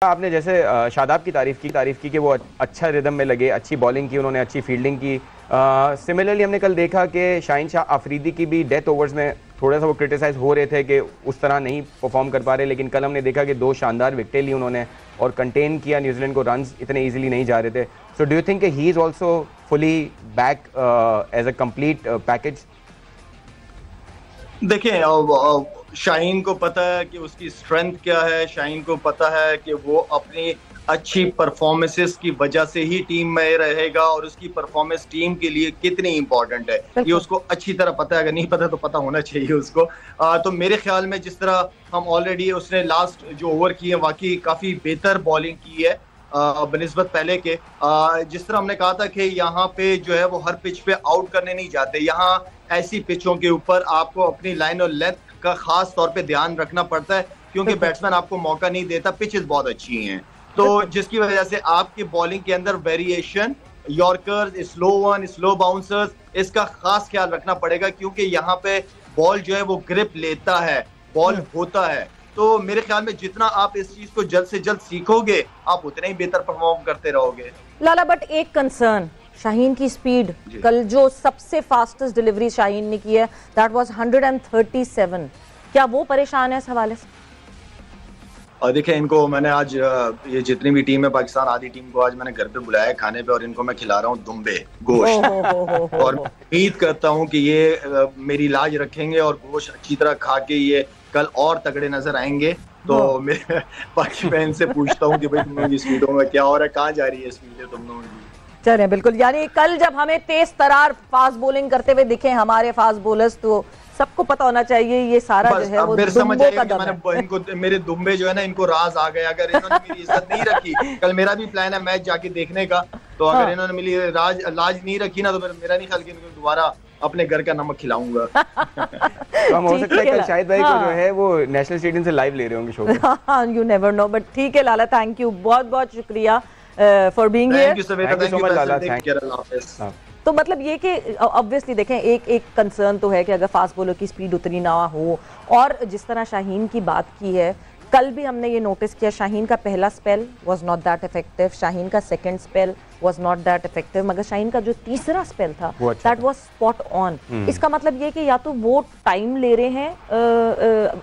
आपने जैसे शादाब की तारीफ की कि वो अच्छा रिदम में लगे, अच्छी बॉलिंग की उन्होंने, अच्छी फील्डिंग की। सिमिलरली हमने कल देखा कि शाहीन शाह अफरीदी की भी डेथ ओवर्स में थोड़ा सा वो क्रिटिसाइज हो रहे थे कि उस तरह नहीं परफॉर्म कर पा रहे, लेकिन कल हमने देखा कि 2 शानदार विकेटें ली उन्होंने और कंटेन किया न्यूजीलैंड को, रन्स इतने ईजिली नहीं जा रहे थे। So do you think he is also fully back as a complete package? देखें, शाहीन को पता है कि उसकी स्ट्रेंथ क्या है, शाहीन को पता है कि वो अपनी अच्छी परफॉर्मेंसेस की वजह से ही टीम में रहेगा और उसकी परफॉर्मेंस टीम के लिए कितनी इंपॉर्टेंट है ये उसको अच्छी तरह पता है। अगर नहीं पता तो पता होना चाहिए उसको। तो मेरे ख्याल में जिस तरह हम ऑलरेडी उसने लास्ट जो ओवर किए वाकई काफी बेहतर बॉलिंग की है बनिस्बत पहले के। जिस तरह हमने कहा था कि यहाँ पे जो है वो हर पिच पे आउट करने नहीं जाते, यहाँ ऐसी पिचों के ऊपर आपको अपनी लाइन और लेंथ का खास तौर पे ध्यान रखना पड़ता है क्योंकि बैट्समैन आपको मौका नहीं देता, पिचेस बहुत अच्छी हैं तो जिसकी वजह से आपकी बॉलिंग के अंदर variation, yorkers, slow one, slow bouncers, इसका खास ख्याल रखना पड़ेगा क्योंकि यहाँ पे बॉल जो है वो ग्रिप लेता है, बॉल होता है। तो मेरे ख्याल में जितना आप इस चीज को जल्द से जल्द सीखोगे आप उतना ही बेहतर परफॉर्म करते रहोगे। लाला बट एक कंसर्न, शाहीन की स्पीड, कल जो सबसे फास्टेस्ट डिलीवरी शाहीन ने की है दैट वाज 137, क्या वो परेशान है इस हवाले से? और देखिए इनको मैंने आज ये जितनी भी टीम है पाकिस्तान, आधी टीम को आज मैंने घर पे बुलाया खाने पे और इनको मैं खिला रहा हूँ दुम्बे गोश्त और उम्मीद करता हूँ कि ये मेरी लाज रखेंगे और गोश्त अच्छी तरह खा के ये कल और तगड़े नजर आएंगे। तो मैं बाकी मैं इनसे पूछता हूँ कि भाई तुम लोग की स्पीडों में क्या हो रहा है, कहाँ जा रही है स्पीडें तुम लोगों की? चलिए बिल्कुल, यानी कल जब हमें तेज तरार फास्ट बॉलिंग करते हुए दिखे हमारे फास्ट बॉलर्स तो सबको पता होना चाहिए ये सारा जो है वो दुम्बों का दम है। इनको मेरे दुम्बे जो है ना इनको राज आ गए, अगर इन्होंने मेरी इज्जत नहीं रखी, कल मेरा भी प्लान है मैच जाके देखने का, तो अगर इन्होंने मेरी लाज नहीं रखी ना तो मेरा नहीं ख्याल कि इनको दोबारा अपने घर का नमक खिलाऊंगा। तो हम हो सकता है कल शाहिद भाई को जो है वो नेशनल स्टेडियम से लाइव ले रहे होंगे शो को। हाँ, यू नेवर नो, बट ठीक है लाला, थैंक यू, बहुत बहुत शुक्रिया for being here. Thank you so much Lala, thank you. तो मतलब ये कि ऑब्वियसली देखें एक कंसर्न तो है कि अगर फास्ट बॉलर की स्पीड उतनी ना हो, और जिस तरह शाहीन की बात की है कल भी हमने ये नोटिस किया, शाहीन का पहला spell was not that effective, Shaheen का second spell was not that effective, मगर शाहीन का जो तीसरा स्पेल था दैट वाज स्पॉट ऑन। इसका मतलब ये कि या तो वो टाइम ले रहे हैं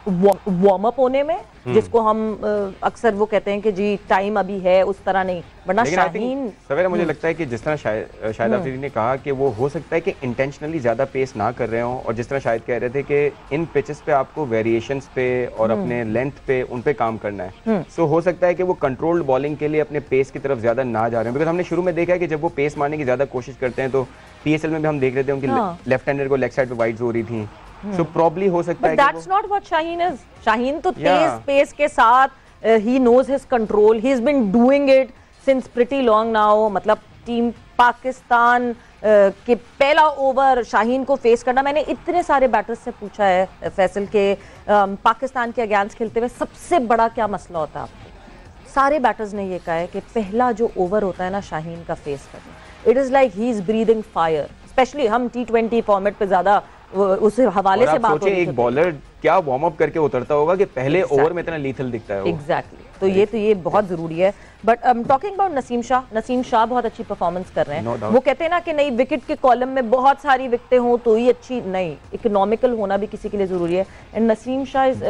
वार्म अप होने में, जिसको हम अक्सर वो कहते हैं कि जी टाइम अभी है, उस तरह नहीं, वरना शाहीन सवेरा मुझे लगता है कि जिस तरह शाहिद अफरीदी ने कहा कि वो हो सकता है कि इंटेंशनली ज्यादा पेस ना कर रहे हो, और जिस तरह शाहिद कह रहे थे कि इन पिचेस पे आपको वेरिएशंस पे और अपने लेंथ पे उन पे काम करना है। सो हो सकता है कि वो कंट्रोल्ड बॉलिंग के लिए अपने पेस की तरफ ज्यादा ना जा रहे हैं, बिकॉज हमने शुरू में देखा है कि जब वो पेस मारने की ज्यादा कोशिश करते हैं तो पीएसएल में भी हम देख रहे थे उनकी लेफ्ट हैंडर को लेग साइड पे वाइड्स हो रही थी। सो प्रॉब्ली हो सकता है that's not what Shaheen is. Shaheen तो तेज पेस के साथ ही knows his control, he has been doing it since pretty long now. मतलब टीम पाकिस्तान के पहला ओवर शाहीन को फेस करना, मैंने इतने सारे बैटर्स से पूछा है फैसल के पाकिस्तान के अगेंस्ट खेलते हुए सबसे बड़ा क्या मसला होता है आपको? सारे बैटर्स ने ये कहा है कि पहला जो ओवर होता है ना शाहीन का फेस करना, it is like he is breathing fire. Specially हम T20 फॉर्मेट पे ज्यादा उस हवाले से बात हो रही है। एक बॉलर क्या वार्म अप करके उतरता होगा कि पहले ओवर में इतना लीथल दिखता है। एग्जैक्टली, तो ये बहुत जरूरी है। But talking about Naseem Shah बहुत अच्छी परफॉर्मेंस कर रहे हैं। वो कहते हैं ना कि नहीं विकेट के कॉलम में बहुत सारी विकेटें हों तो ही अच्छी, नहीं, इकोनॉमिकल होना भी किसी के लिए जरूरी है, and Naseem Shah is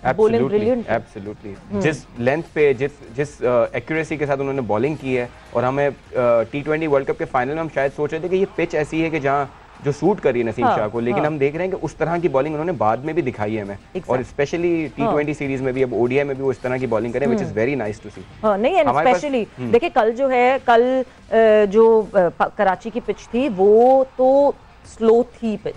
bowling brilliant. Absolutely, जिस लेंथ पे जिस एक्यूरेसी के साथ उन्होंने बॉलिंग की है, और हमें T20 वर्ल्ड कप के फाइनल में हम शायद सोच रहे थे कि ये पिच ऐसी है कि जहाँ जो सूट करी है नसीम शाह को, लेकिन हम देख रहे हैं कि उस तरह की बॉलिंग उन्होंने बाद में भी दिखाई है हमें, और स्पेशली T20 सीरीज में भी, अब ODI में भी वो इस तरह की बॉलिंग करें, which is very nice to see. नहीं, एंड स्पेशली देखिए कल जो है, कल जो कराची की पिच थी वो तो स्लो थी पिच,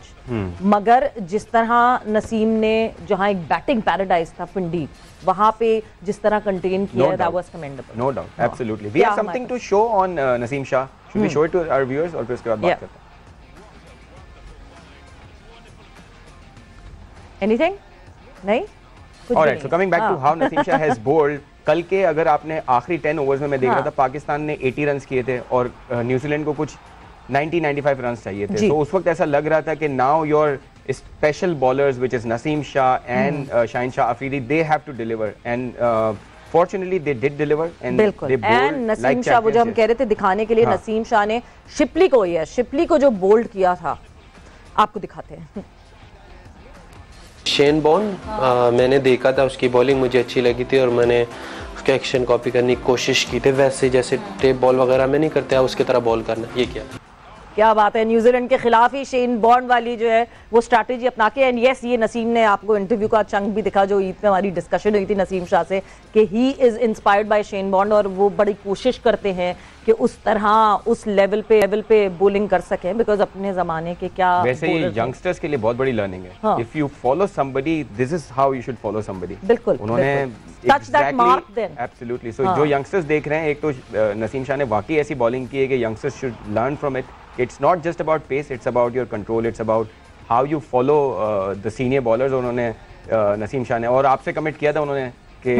मगर जिस तरह नसीम ने, जहां एक बैटिंग पैराडाइज था पिंडी, वहां पे जिस तरह कंटेन किया, that was commendable. No doubt, absolutely. We have something to show on Naseem Shah, should we show it to our viewers और फिर उसके बाद बात करते हैं। Anything? नहीं? Alright, so coming back to how Naseem Shah has bowled, कल के अगर आपने आखिरी 10 ओवर्स में मैं देख रहा था पाकिस्तान ने 80 रन किए थे और न्यूजीलैंड को कुछ 90-95 रन चाहिए थे, तो उस वक्त ऐसा लग रहा था कि now your special bowlers which is Naseem Shah and Shaheen Shah Afridi, they have to deliver, and Fortunately, they did deliver and बिल्कुल। they bowled and Naseem like Shah, वो जो हम champions, कह रहे थे दिखाने के लिए, हाँ। नसीम शाह ने शिपली को जो बोल्ड किया था, आपको दिखाते हैं। शेन बॉर्न, मैंने देखा था, उसकी बॉलिंग मुझे अच्छी लगी थी और मैंने उसका एक्शन कॉपी करने की कोशिश की थी। वैसे जैसे टेप बॉल वगैरह में नहीं करते, उसकी तरह बॉल करना, ये क्या बात है। न्यूजीलैंड के खिलाफ ही शेन बॉर्न वाली जो है वो स्ट्रैटेजी अपना के, एंड यस, ये नसीम ने आपको इंटरव्यू का चंक भी दिखा जो ईद में हमारी डिस्कशन हुई थी नसीम शाह से, कि he is inspired by Shane born, और वो बड़ी कोशिश करते हैं कि उस तरह उस लेवल पे बोलिंग कर सकें, बिकॉज अपने जमाने के क्या वैसे ये यंगस्टर्स के लिए बहुत बड़ी लर्निंग है। हाँ। If you follow somebody, this is how you should follow somebody. बिल्कुल, उन्होंने Touch that mark then. Absolutely. So जो यंगस्टर्स देख रहे हैं, एक तो नसीम शाह ने वाकई ऐसी बॉलिंग की है कि youngsters should learn from it. It's not just about pace, it's about your control, it's about how you follow the senior bowlers. उन्होंने नसीम शाह ने, और आपसे कमिट किया था उन्होंने कि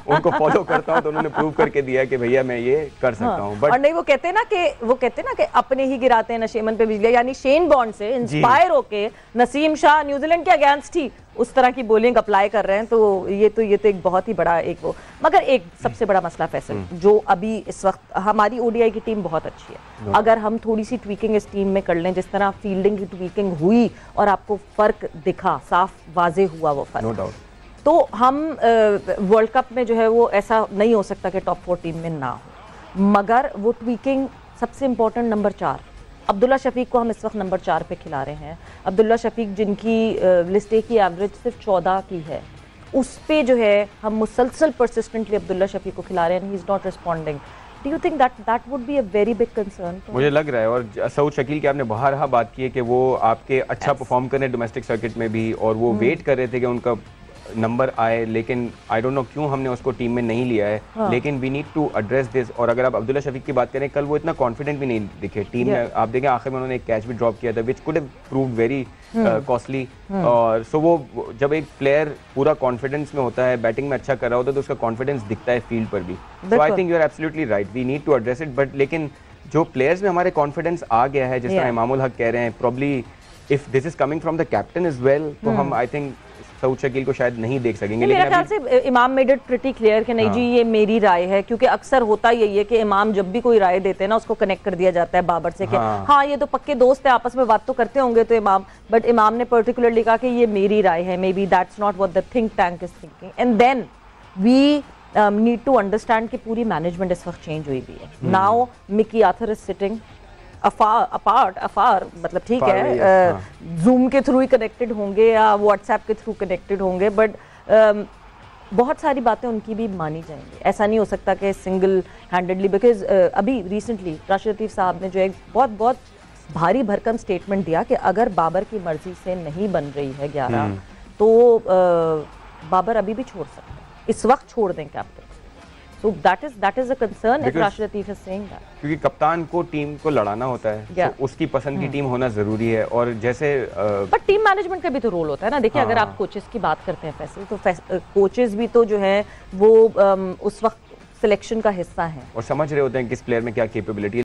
उनको फॉलो करता हूं, तो उन्होंने प्रूव करके दिया कि भैया मैं ये कर सकता हूं। और नहीं, वो कहते हैं ना कि अपने ही गिराते हैं नशेमन पे बिजली, यानी शेन बॉर्न से इंस्पायर होके नसीम शाह न्यूजीलैंड के अगेंस्ट ही उस तरह की बॉलिंग अप्लाई कर रहे हैं। तो ये तो एक बहुत ही बड़ा एक वो, मगर एक सबसे बड़ा मसला फैसल, जो अभी इस वक्त हमारी ओडीआई की टीम बहुत अच्छी है, अगर हम थोड़ी सी ट्वीकिंग इस टीम में कर लें, जिस तरह फील्डिंग की ट्वीकिंग हुई और आपको फर्क दिखा, साफ वाजे हुआ वो फर्क, नो डाउट, तो हम वर्ल्ड कप में जो है वो ऐसा नहीं हो सकता कि टॉप 4 टीम में ना हो, मगर वो ट्वीकिंग सबसे इंपॉर्टेंट नंबर 4 अब्दुल्ला शफीक को हम इस वक्त नंबर 4 पे खिला रहे हैं। अब्दुल्ला शफीक जिनकी लिस्ट ए की एवरेज सिर्फ 14 की है, उस पे जो है हम मुसलसल परसिस्टेंटली अब्दुल्ला शफीक को खिला रहे हैं, he is not responding. Do you think that would be a very big concern? मुझे लग रहा है, और सऊद शकील की आपने बारहा बात की है कि वो आपके अच्छा परफॉर्म कर रहे हैं डोमेस्टिक सर्किट में भी, और वो वेट कर रहे थे कि उनका नंबर आए, लेकिन आई डोंट नो क्यों हमने उसको टीम में नहीं लिया है। हाँ। लेकिन we need to address this. और अगर आप अब्दुल्ला शफीक की बात करें, कल वो इतना कॉन्फिडेंट भी नहीं दिखे टीम में। आप देखें आखिर में उन्होंने एक कैच भी ड्रॉप किया था, which could have proved very costly. और सो वो जब एक प्लेयर पूरा कॉन्फिडेंस में होता है, बैटिंग में अच्छा कर रहा होता है, तो उसका कॉन्फिडेंस दिखता है फील्ड पर भी। So I think you are absolutely right, we need to address it. But लेकिन जो प्लेयर्स में हमारे कॉन्फिडेंस आ गया है, जिस तरह इमामुल हक कह रहे हैं, probably if this is coming from the captain is well, तो हम आई थिंक सऊद शकील को शायद नहीं देख सकेंगे। मेरे ख्याल से इमाम मेड इट प्रीटी क्लियर कि नहीं जी ये मेरी राय है, क्योंकि अक्सर होता यही है कि इमाम जब भी कोई राय देते हैं ना, उसको कनेक्ट कर दिया जाता है बाबर से कि हाँ ये तो पक्के दोस्त है, आपस में बात तो करते होंगे तो इमाम, बट इमाम ने पर्टिकुलरली कहा कि ये मेरी राय है, may be that's not what the think tank is thinking. And then we need to understand कि पूरी मैनेजमेंट इस वक्त चेंज हुई हुई है। Now Mickey Arthur is sitting afar, मतलब ठीक है, जूम के थ्रू ही कनेक्टेड होंगे या व्हाट्सएप के थ्रू कनेक्टेड होंगे, बट बहुत सारी बातें उनकी भी मानी जाएंगी। ऐसा नहीं हो सकता कि सिंगल हैंडेडली, बिकॉज अभी रिसेंटली राशिद लतीफ़ साहब ने जो एक बहुत भारी भरकम स्टेटमेंट दिया कि अगर बाबर की मर्जी से नहीं बन रही है 11, तो बाबर अभी भी छोड़ सकते हैं, इस वक्त छोड़ दें captain. So that is a concern if Rashid Latif is saying that. क्योंकि कप्तान को टीम को लड़ाना होता है, तो उसकी पसंद की टीम होना जरूरी है। और जैसे बट टीम मैनेजमेंट का भी तो रोल होता है ना। देखिए अगर आप कोचेस की बात करते हैं फैसल, तो कोचेस भी तो जो है वो उस वक्त सिलेक्शन का हिस्सा है और समझ रहे होते हैं किस प्लेयर में क्या कैपेबिलिटी है।